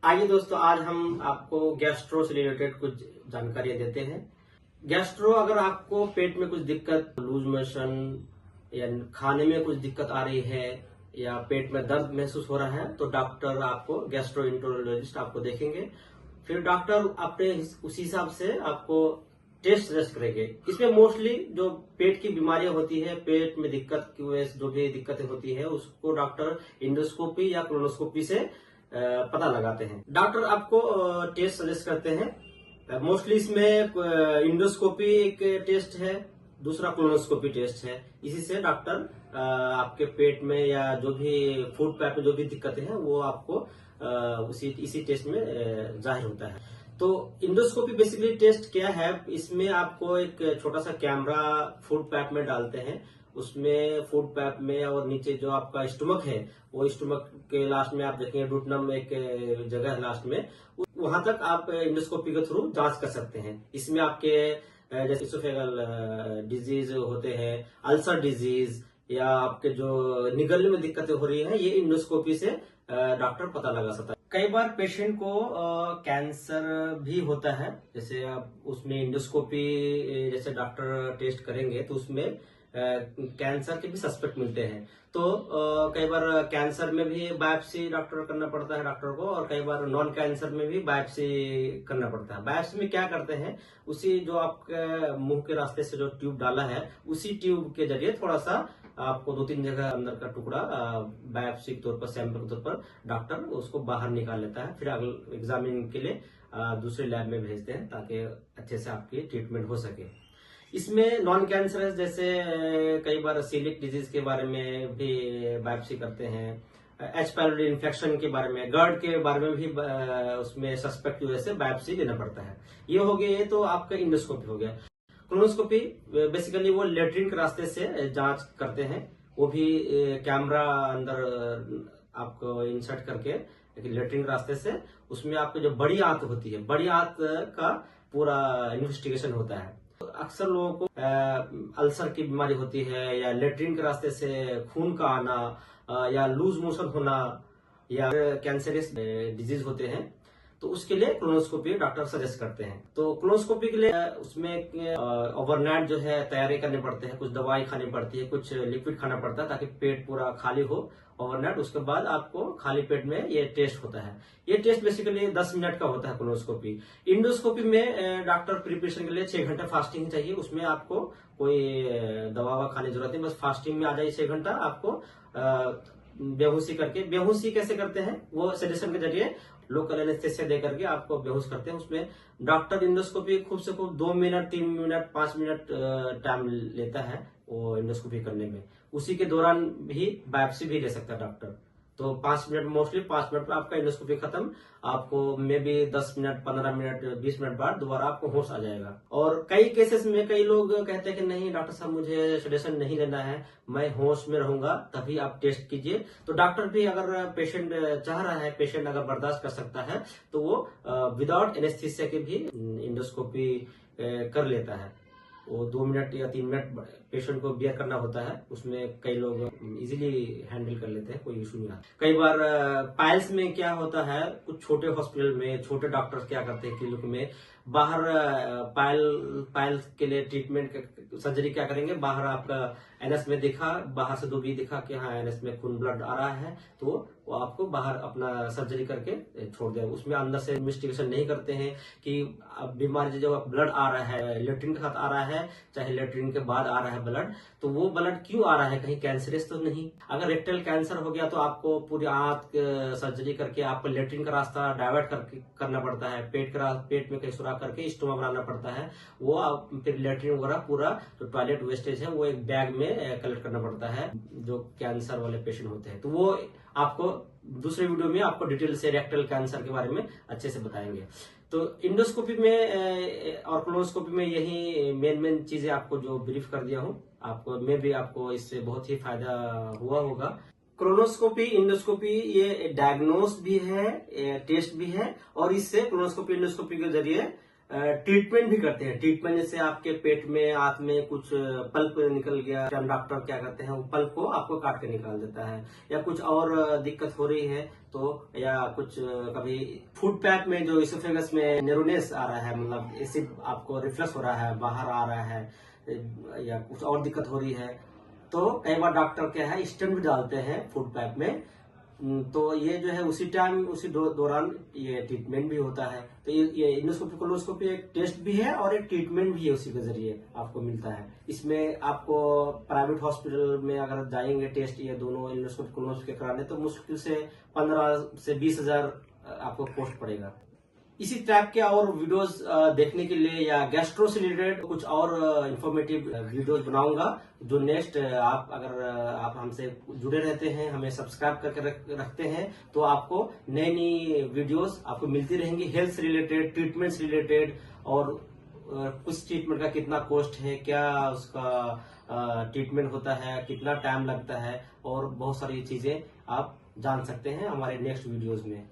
आइए दोस्तों, आज हम आपको गैस्ट्रो से रिलेटेड कुछ जानकारियां देते हैं। गैस्ट्रो, अगर आपको पेट में कुछ दिक्कत, लूज मोशन या खाने में कुछ दिक्कत आ रही है या पेट में दर्द महसूस हो रहा है तो डॉक्टर आपको गैस्ट्रोएंटरोलॉजिस्ट आपको देखेंगे। फिर डॉक्टर अपने उस हिसाब से आपको टेस्ट सजेस्ट करेंगे। इसमें मोस्टली जो पेट की बीमारियां होती है, पेट में दिक्कत की वजह से जो भी दिक्कतें होती है उसको डॉक्टर इंडोस्कोपी या कोलोनोस्कोपी से पता लगाते हैं। डॉक्टर आपको टेस्ट सजेस्ट करते हैं। मोस्टली इसमें इंडोस्कोपी एक टेस्ट है, दूसरा कोलोनोस्कोपी टेस्ट है। इसी से डॉक्टर आपके पेट में या जो भी फूड पैप में जो भी दिक्कतें हैं वो आपको इसी टेस्ट में जाहिर होता है। तो इंडोस्कोपी बेसिकली टेस्ट क्या है, इसमें आपको एक छोटा सा कैमरा फूड पैप में डालते हैं। उसमें फूड पैप में और नीचे जो आपका स्टमक है, वो स्टमक के लास्ट में आप देखेंगे डुटनम एक जगह है लास्ट में, वहां तक आप इंडोस्कोपी के थ्रू जांच कर सकते हैं। इसमें आपके जैसे इसोफेगल डिजीज होते हैं, अल्सर डिजीज या आपके जो निगलने में दिक्कतें हो रही है, ये इंडोस्कोपी से डॉक्टर पता लगा सकता है। कई बार पेशेंट को कैंसर भी होता है, जैसे आप उसमें इंडोस्कोपी जैसे डॉक्टर टेस्ट करेंगे तो उसमें कैंसर के भी सस्पेक्ट मिलते हैं। तो कई बार कैंसर में भी बायोप्सी डॉक्टर करना पड़ता है डॉक्टर को, और कई बार नॉन कैंसर में भी बायोप्सी करना पड़ता है। बायोप्सी में क्या करते हैं, उसी जो आपके मुंह के रास्ते से जो ट्यूब डाला है उसी ट्यूब के जरिए थोड़ा सा आपको 2-3 जगह अंदर का टुकड़ा बायोप्सी के तौर पर, सैंपल के तौर पर डॉक्टर उसको बाहर निकाल लेता है। फिर अगले एग्जामिन के लिए दूसरे लैब में भेजते हैं ताकि अच्छे से आपकी ट्रीटमेंट हो सके। इसमें नॉन कैंसरस जैसे कई बार सीलिक डिजीज के बारे में भी बायोप्सी करते हैं, एच पायलोरी इन्फेक्शन के बारे में, गर्ड के बारे में भी उसमें सस्पेक्ट की वजह से बायोप्सी लेना पड़ता है। ये हो गया, ये तो आपका इंडोस्कोपी हो गया। कोलोनोस्कोपी बेसिकली वो लेट्रिन के रास्ते से जांच करते हैं, वो भी कैमरा अंदर आपको इंसर्ट करके लेट्रिन के रास्ते से, उसमें आपको जो बड़ी आंत होती है, बड़ी आंत का पूरा इन्वेस्टिगेशन होता है। अक्सर लोगों को अल्सर की बीमारी होती है या लेट्रिन के रास्ते से खून का आना या लूज मोशन होना या कैंसरस डिजीज होते हैं, तो उसके लिए कोलोनोस्कोपी डॉक्टर सजेस्ट करते हैं। तो कोलोनोस्कोपी के लिए उसमें ओवरनाइट जो है तैयारी करनी पड़ती है, कुछ दवाई खानी पड़ती है, कुछ लिक्विड खाना पड़ता है ताकि पेट पूरा खाली हो ओवरनाइट। उसके बाद आपको खाली पेट में ये टेस्ट होता है। ये टेस्ट बेसिकली 10 मिनट का होता है कोलोनोस्कोपी। इंडोस्कोपी में डॉक्टर प्रिपरेशन के लिए 6 घंटा फास्टिंग चाहिए। उसमें आपको कोई दवा खाने की जरूरत नहीं, बस फास्टिंग में आ जाइए 6 घंटा। आपको बेहोशी करके, बेहोशी कैसे करते हैं, वो सेडेशन के जरिए लोकल एनेस्थेसिया दे करके आपको बेहोश करते हैं। उसमें डॉक्टर इंडोस्कोपी खूब से खूब 2 मिनट, 3 मिनट, 5 मिनट टाइम लेता है वो इंडोस्कोपी करने में। उसी के दौरान भी बायोप्सी भी ले सकता है डॉक्टर। तो 5 मिनट, मोस्टली 5 मिनट में आपका इंडोस्कोपी खत्म। आपको may be 10 minute, 15 minute, 20 minute बाद दोबारा आपको होश आ जाएगा। और कई केसेस में कई लोग कहते हैं कि नहीं डॉक्टर साहब, मुझे सेडेशन नहीं लेना है, मैं होश में रहूंगा, तभी आप टेस्ट कीजिए। तो डॉक्टर भी अगर पेशेंट चाह रहा है, पेशेंट अगर बर्दाश्त कर सकता है, तो वो विदाउट एनेस्थीसिया के भी इंडोस्कोपी कर लेता है। वो 2 मिनट या 3 मिनट पेशेंट को बियर करना होता है, उसमें कई लोग इजीली हैंडल कर लेते हैं, कोई इशू नहीं आता। कई बार पाइल्स में क्या होता है, कुछ छोटे हॉस्पिटल में छोटे डॉक्टर्स क्या करते हैं, क्लिनिक में बाहर पाइल्स के लिए ट्रीटमेंट सर्जरी क्या करेंगे, बाहर आपका एनएस में दिखा, बाहर से दो भी दिखा कि हाँ एनएस में खून ब्लड आ रहा है, तो वो आपको बाहर अपना सर्जरी करके छोड़ देगा। उसमें अंदर से इन्वेस्टिगेशन नहीं करते हैं कि बीमारी जो ब्लड आ रहा है, लेट्रिन के साथ आ रहा है, चाहे लेट्रिन के बाद आ रहा है ब्लड, तो वो ब्लड क्यों आ रहा है, कहीं कैंसरस तो नहीं। अगर रेक्टल कैंसर हो गया तो आपको पूरी आंत सर्जरी करके आपको लेट्रिन का रास्ता डाइवर्ट करना पड़ता है, पेट में कहीं सुराख करके स्टोमा बनाना पड़ता है। वो फिर लेट्रिन वगैरह पूरा जो टॉयलेट वेस्टेज है वो एक बैग में कलेक्ट करना पड़ता है, जो कैंसर वाले पेशेंट होते हैं। तो वो आपको दूसरे वीडियो में आपको डिटेल से रेक्टल कैंसर के बारे में अच्छे से बताएंगे। तो इंडोस्कोपी में और कोलोनोस्कोपी में यही मेन चीजें आपको जो ब्रीफ कर दिया हूं, आपको मैं भी आपको इससे बहुत ही फायदा हुआ होगा। कोलोनोस्कोपी, इंडोस्कोपी ये डायग्नोस भी है, टेस्ट भी है, और इससे कोलोनोस्कोपी इंडोस्कोपी के जरिए ट्रीटमेंट भी करते हैं। ट्रीटमेंट जैसे आपके पेट में, आंत में कुछ पल्प निकल गया, हम डॉक्टर क्या करते हैं, वो पल्प को आपको काट के निकाल देता है। या कुछ और दिक्कत हो रही है तो, या कुछ कभी फूड पैप में जो इसोफेगस में नेरोनेस आ रहा है, मतलब एसिड आपको रिफ्लक्स हो रहा है, बाहर आ रहा है, या कुछ और दिक्कत हो रही है, तो कई बार डॉक्टर क्या है स्टेंट भी डालते हैं फूड पैप में। तो ये जो है उसी टाइम, उसी दौरान ये ट्रीटमेंट भी होता है। तो ये इंडोस्कोपी कोलोनोस्कोपी एक टेस्ट भी है और एक ट्रीटमेंट भी है, उसी के जरिए आपको मिलता है। इसमें आपको प्राइवेट हॉस्पिटल में अगर जाएंगे टेस्ट ये दोनों इंडोस्कोपी कोलोनोस्कोपी कराने, तो मुश्किल से 15 से 20,000 आपको कॉस्ट पड़ेगा। इसी टाइप के और वीडियोस देखने के लिए, या गैस्ट्रो से रिलेटेड कुछ और इंफॉर्मेटिव वीडियोस बनाऊंगा, जो नेक्स्ट आप अगर आप हमसे जुड़े रहते हैं, हमें सब्सक्राइब करके रखते हैं, तो आपको नई नई वीडियोस आपको मिलती रहेंगी, हेल्थ से रिलेटेड, ट्रीटमेंट से रिलेटेड, और कुछ ट्रीटमेंट का कितना कॉस्ट है, क्या उसका ट्रीटमेंट होता है, कितना टाइम लगता है, और बहुत सारी चीजें आप जान सकते हैं हमारे नेक्स्ट वीडियोज में।